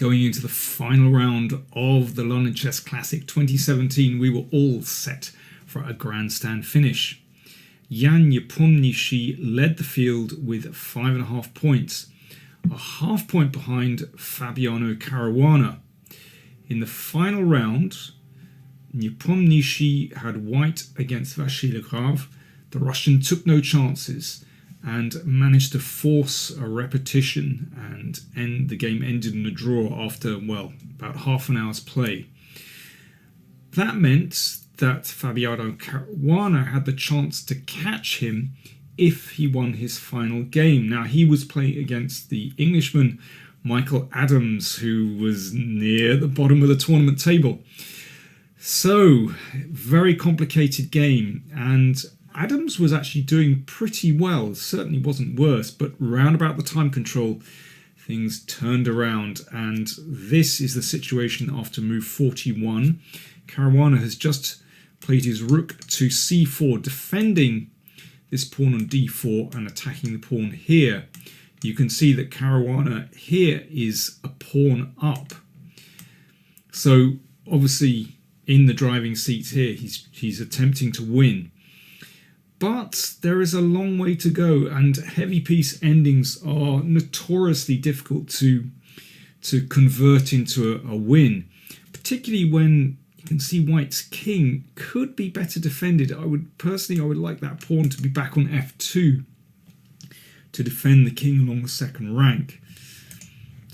Going into the final round of the London Chess Classic 2017, we were all set for a grandstand finish. Jan Nepomniachtchi led the field with 5.5 points, a half point behind Fabiano Caruana. In the final round, Nepomniachtchi had white against Vasily Graf. The Russian took no chances and managed to force a repetition, and the game ended in a draw after, well, about half an hour's play. That meant that Fabiano Caruana had the chance to catch him if he won his final game. Now, he was playing against the Englishman Michael Adams, who was near the bottom of the tournament table. So, very complicated game, and Adams was actually doing pretty well, certainly wasn't worse, but round about the time control, things turned around, and this is the situation after move 41. Caruana has just played his rook to c4, defending this pawn on d4 and attacking the pawn here. You can see that Caruana here is a pawn up. So obviously in the driving seat here, he's attempting to win. But there is a long way to go, and heavy piece endings are notoriously difficult to convert into a win, particularly when you can see White's king could be better defended. I would like that pawn to be back on f2 to defend the king along the second rank.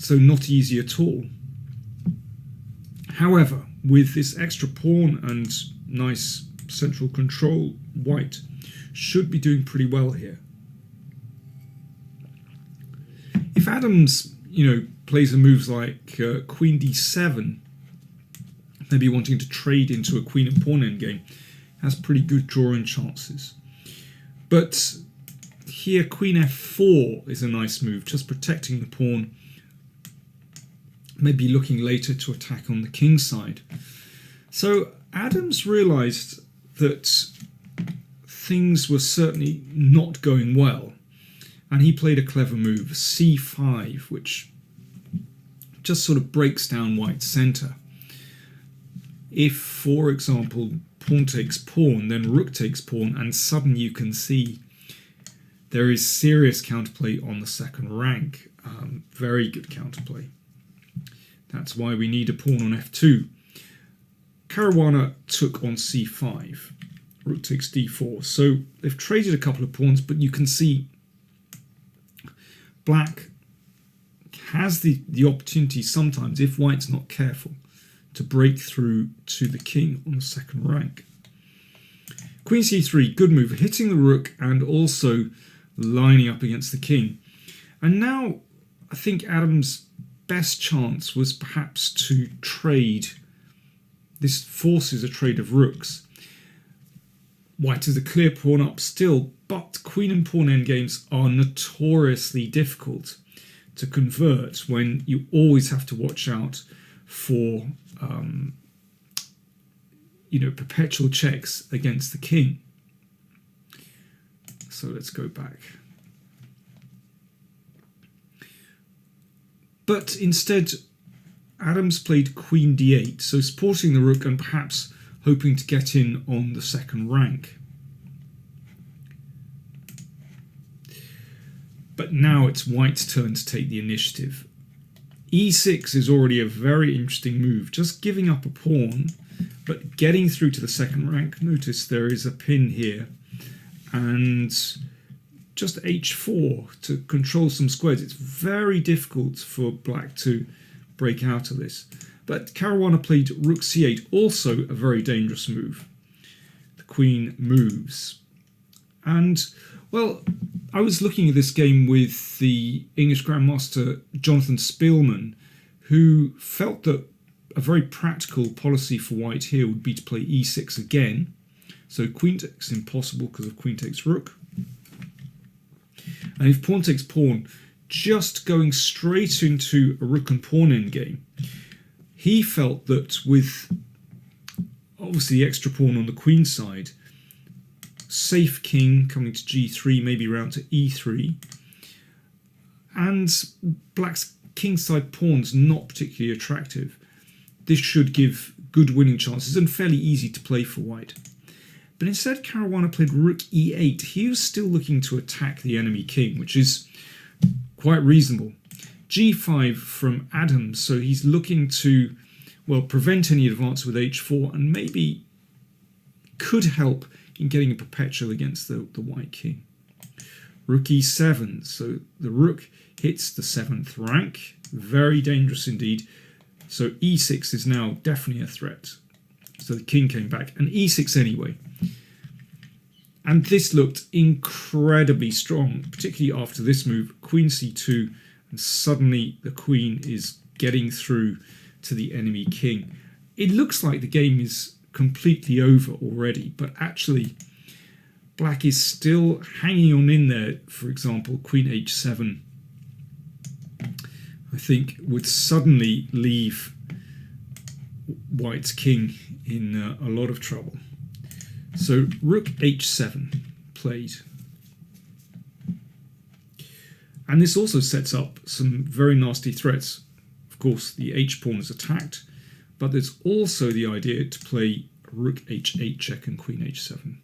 So not easy at all. However, with this extra pawn and nice central control, White should be doing pretty well here. If Adams, plays a moves like queen d7, maybe wanting to trade into a queen and pawn endgame, has pretty good drawing chances. But here queen f4 is a nice move, just protecting the pawn, maybe looking later to attack on the king side. So Adams realised that things were certainly not going well, and he played a clever move, c5, which just sort of breaks down White's centre. If, for example, pawn takes pawn, then rook takes pawn, and suddenly you can see there is serious counterplay on the second rank. Very good counterplay. That's why we need a pawn on f2. Caruana took on c5. Rook takes d4. So they've traded a couple of pawns, but you can see Black has the opportunity sometimes, if White's not careful, to break through to the king on the second rank. Queen c3, good move, hitting the rook and also lining up against the king. And now I think Adams' best chance was perhaps to trade. This forces a trade of rooks. White is a clear pawn up still, but queen and pawn endgames are notoriously difficult to convert when you always have to watch out for perpetual checks against the king. So let's go back. But instead, Adams played queen d8, so supporting the rook and perhaps hoping to get in on the second rank. But now it's White's turn to take the initiative. e6 is already a very interesting move, just giving up a pawn, but getting through to the second rank. Notice there is a pin here, and just h4 to control some squares. It's very difficult for Black to break out of this. But Caruana played rook c8, also a very dangerous move. The queen moves. And, well, I was looking at this game with the English Grandmaster Jonathan Spielman, who felt that a very practical policy for White here would be to play e6 again. So queen takes impossible because of queen takes rook. And if pawn takes pawn, just going straight into a rook and pawn endgame. He felt that with obviously the extra pawn on the queen side, safe king coming to g3, maybe round to e3, and Black's kingside pawn's not particularly attractive. This should give good winning chances and fairly easy to play for white. But instead, Caruana played rook e8. He was still looking to attack the enemy king, which is quite reasonable. g5 from Adams, so he's looking to, well, prevent any advance with h4 and maybe could help in getting a perpetual against the white king. Rook e7, so the rook hits the 7th rank, very dangerous indeed. So e6 is now definitely a threat. So the king came back, and e6 anyway. And this looked incredibly strong, particularly after this move, queen c2, and suddenly the queen is getting through to the enemy king. It looks like the game is completely over already, but actually black is still hanging on in there. For example, queen h7, I think, would suddenly leave white's king in a lot of trouble. So rook h7 played. And this also sets up some very nasty threats. Of course, the h-pawn is attacked, but there's also the idea to play rook h8 check and queen h7.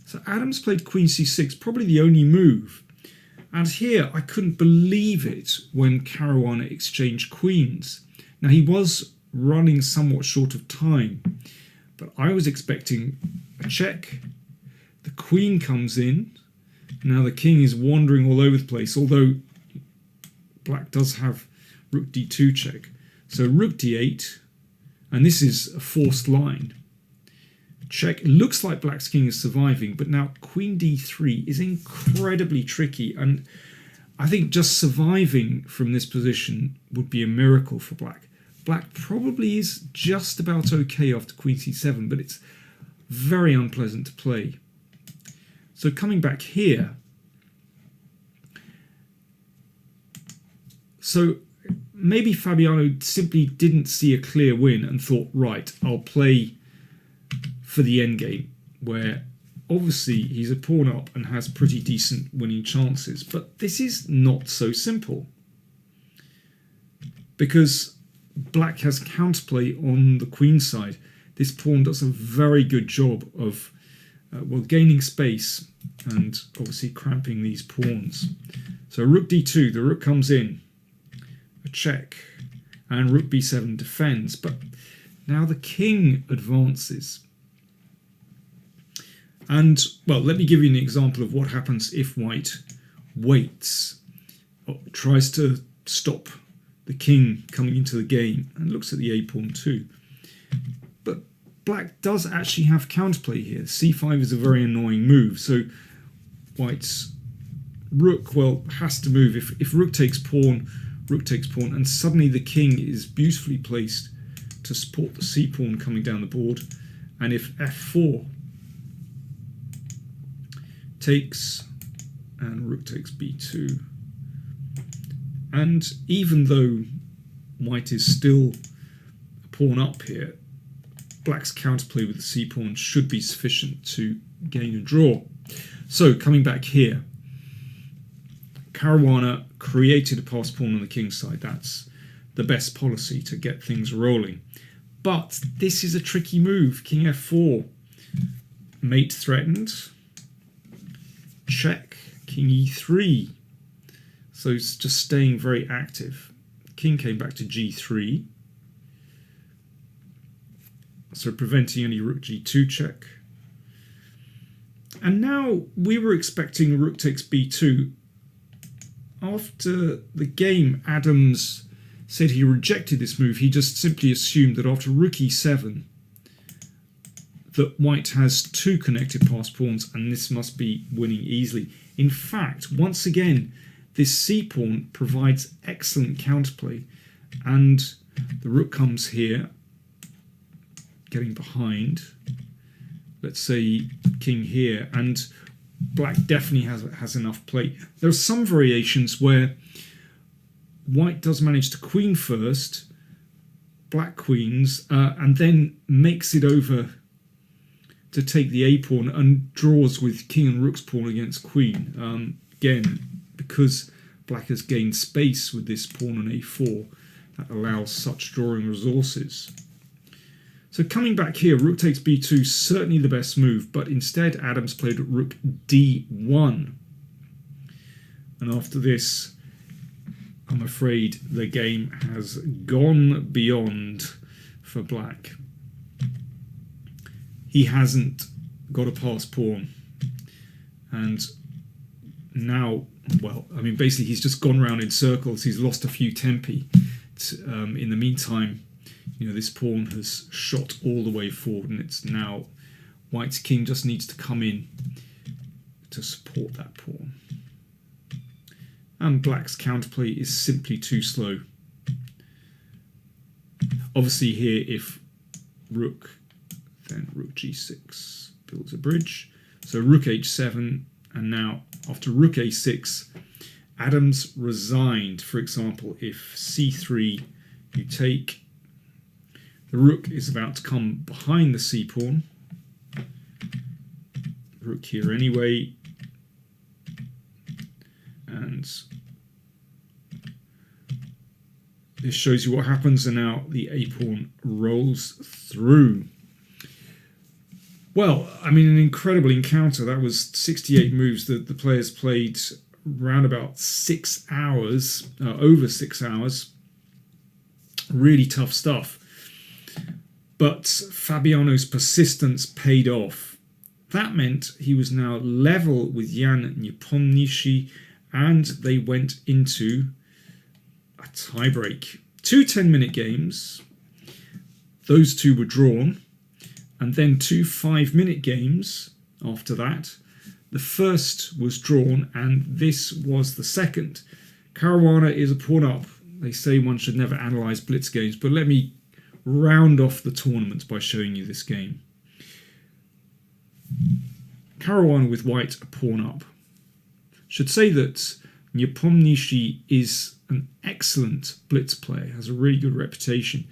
So Adams played queen c6, probably the only move. And here I couldn't believe it when Caruana exchanged queens. Now he was running somewhat short of time, but I was expecting a check. The queen comes in. Now the king is wandering all over the place, although black does have rook d2 check. So rook d8, and this is a forced line. Check. It looks like black's king is surviving, but now queen d3 is incredibly tricky, and I think just surviving from this position would be a miracle for black. Black probably is just about okay after queen c7, but it's very unpleasant to play. So coming back here, so maybe Fabiano simply didn't see a clear win and thought, right, I'll play for the endgame, where obviously he's a pawn up and has pretty decent winning chances. But this is not so simple, because black has counterplay on the queen side. This pawn does a very good job of well, gaining space and obviously cramping these pawns. So rook d2, the rook comes in, a check, and rook b7 defends. But now the king advances. And, well, let me give you an example of what happens if white waits, or tries to stop the king coming into the game, and looks at the a-pawn too. But black does actually have counterplay here. c5 is a very annoying move, so white's rook, well, has to move. If rook takes pawn, and suddenly the king is beautifully placed to support the c-pawn coming down the board. And if f4 takes, and rook takes b2, and even though white is still a pawn up here, black's counterplay with the c-pawn should be sufficient to gain a draw. So coming back here, Caruana created a passed pawn on the king's side. That's the best policy to get things rolling. But this is a tricky move. King f4, mate threatened, check, king e3. So it's just staying very active. King came back to g3. So preventing any rook g2 check. And now we were expecting rook takes b2. After the game, Adams said he rejected this move. He just simply assumed that after rook e7, that white has two connected passed pawns, and this must be winning easily. In fact, once again, this c-pawn provides excellent counterplay, and the rook comes here, getting behind. Let's say king here, and black definitely has enough play. There are some variations where white does manage to queen first, black queens, and then makes it over to take the a-pawn and draws with king and rook's pawn against queen. Again, because black has gained space with this pawn on a4 that allows such drawing resources. So coming back here, rook takes b2, certainly the best move, but instead Adams played rook d1. And after this, I'm afraid the game has gone beyond for black. He hasn't got a pass pawn. And now, well, I mean, basically he's just gone round in circles. He's lost a few tempi. In the meantime, you know, this pawn has shot all the way forward, and it's now white's king just needs to come in to support that pawn. And black's counterplay is simply too slow. Obviously here, if rook, then rook g6 builds a bridge. So rook h7, and now after rook a6, Adams resigned. For example, if c3, you take, the rook is about to come behind the c pawn. Rook here anyway, and this shows you what happens, and now the a pawn rolls through. Well, I mean, an incredible encounter. That was 68 moves that the players played around about 6 hours, over 6 hours. Really tough stuff. But Fabiano's persistence paid off. That meant he was now level with Jan Nepomniachtchi, and they went into a tiebreak. 2 10-minute games. Those two were drawn. And then 2 5-minute games after that. The first was drawn, and this was the second. Caruana is a pawn up. They say one should never analyse blitz games, but let me round off the tournament by showing you this game. Caruana with white a pawn up. Should say that Nepomniachtchi is an excellent blitz player, has a really good reputation.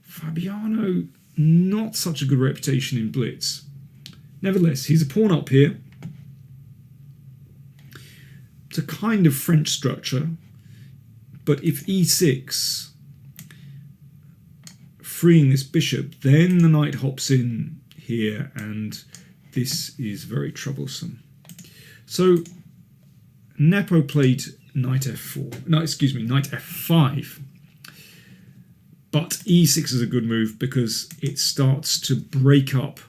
Fabiano, not such a good reputation in blitz. Nevertheless, he's a pawn up here. It's a kind of French structure, but if e6, freeing this bishop, then the knight hops in here, and this is very troublesome. So Nepo played knight f4. No, excuse me, knight f5. But e6 is a good move because it starts to break up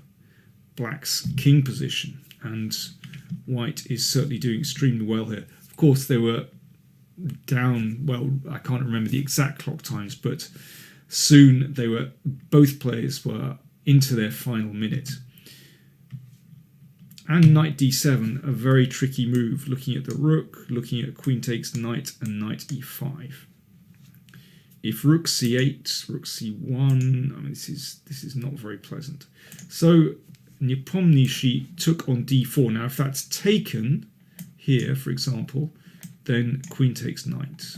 black's king position, and white is certainly doing extremely well here. Of course, they were down, well, I can't remember the exact clock times, but soon they were, both players were into their final minute. And knight d7, a very tricky move, looking at the rook, looking at queen takes knight, and knight e5. If rook c8, rook c1, I mean, this is not very pleasant. So Nepomniachtchi took on d4. Now, if that's taken here, for example, then queen takes knight,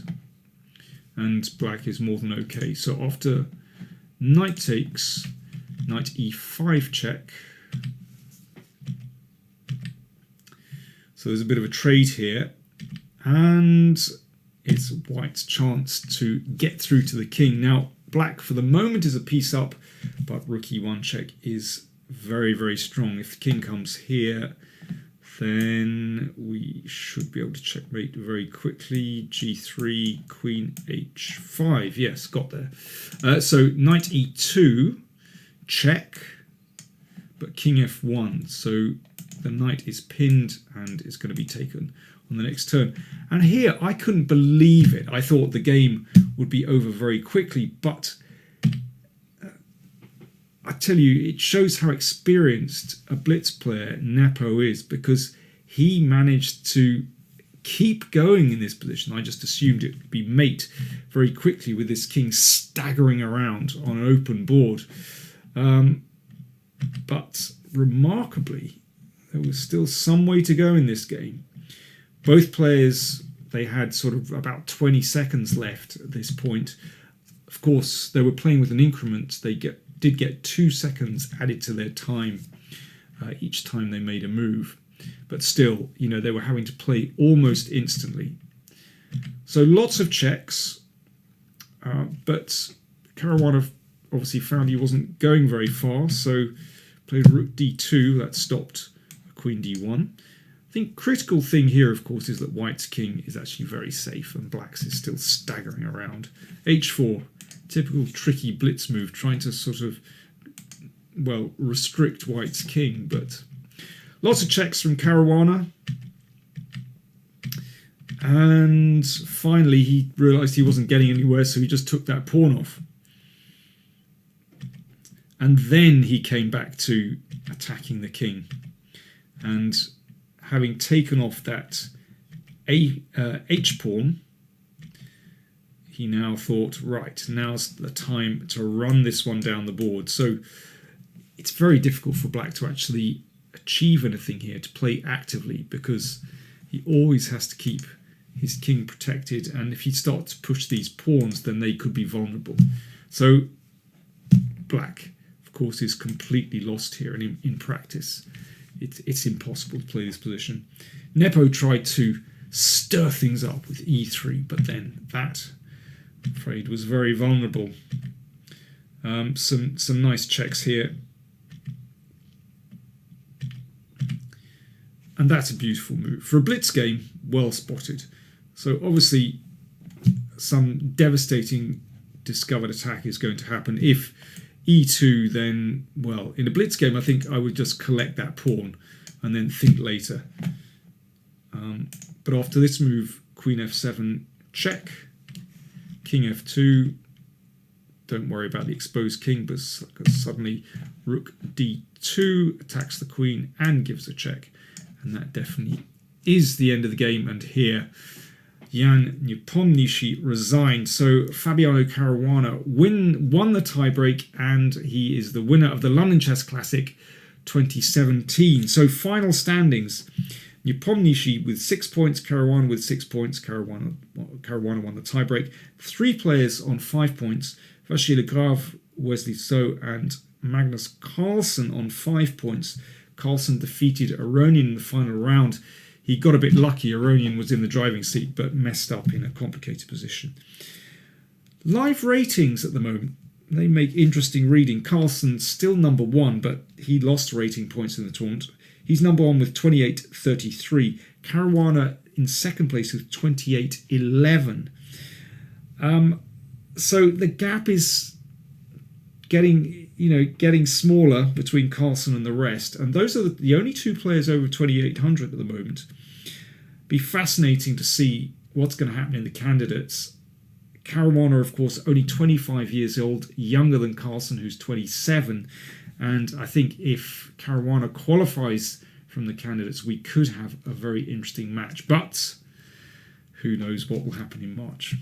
and black is more than okay. So after knight takes, knight e5 check. So there's a bit of a trade here, and it's white's chance to get through to the king. Now, black for the moment is a piece up, but rook e1 check is very, very strong. If the king comes here, then we should be able to checkmate very quickly. g3, queen h5. Yes, got there. So knight e2, check, but king f1. So the knight is pinned and is going to be taken on the next turn. And here, I couldn't believe it. I thought the game would be over very quickly, but I tell you, it shows how experienced a blitz player Nepo is, because he managed to keep going in this position. I just assumed it would be mate very quickly with this king staggering around on an open board. But remarkably, there was still some way to go in this game. Both players, they had sort of about 20 seconds left at this point. Of course, they were playing with an increment. They did get 2 seconds added to their time each time they made a move. But still, you know, they were having to play almost instantly. So lots of checks, but Caruana obviously found he wasn't going very far, so played rook d2, that stopped queen d1. I think critical thing here, of course, is that white's king is actually very safe and black's is still staggering around. h4, typical tricky blitz move, trying to sort of, well, restrict white's king, but lots of checks from Caruana. And finally, he realised he wasn't getting anywhere, so he just took that pawn off. And then he came back to attacking the king. And having taken off that h-pawn, he now thought, right, now's the time to run this one down the board. So it's very difficult for black to actually achieve anything here, to play actively, because he always has to keep his king protected, and if he starts to push these pawns, then they could be vulnerable. So black, of course, is completely lost here, and in practice it's impossible to play this position. Nepo tried to stir things up with e3, but then that, I'm afraid, was very vulnerable. Some nice checks here. And that's a beautiful move. For a blitz game, well spotted. So obviously some devastating discovered attack is going to happen. If e2, then, well, in a blitz game, I think I would just collect that pawn and then think later. But after this move, queen f7, check, king f2, don't worry about the exposed king, but suddenly rook d2 attacks the queen and gives a check. And that definitely is the end of the game. And here, Jan Nepomniachtchi resigned. So Fabiano Caruana won the tiebreak, and he is the winner of the London Chess Classic 2017. So final standings: Nepomniachtchi with 6 points, Caruana with 6 points. Caruana won the tiebreak. 3 players on 5 points: Vasily Graf, Wesley So, and Magnus Carlsen on 5 points. Carlsen defeated Aronian in the final round. He got a bit lucky. Aronian was in the driving seat, but messed up in a complicated position. Live ratings at the moment, they make interesting reading. Carlsen still number 1, but he lost rating points in the tournament. He's number 1 with 28.33. Caruana in second place with 28.11. So the gap is getting smaller between Carlsen and the rest, and those are the only 2 players over 2,800 at the moment. Be fascinating to see what's going to happen in the candidates. Caruana, of course, only 25 years old, younger than Carlsen, who's 27, and I think if Caruana qualifies from the candidates, we could have a very interesting match, but who knows what will happen in March.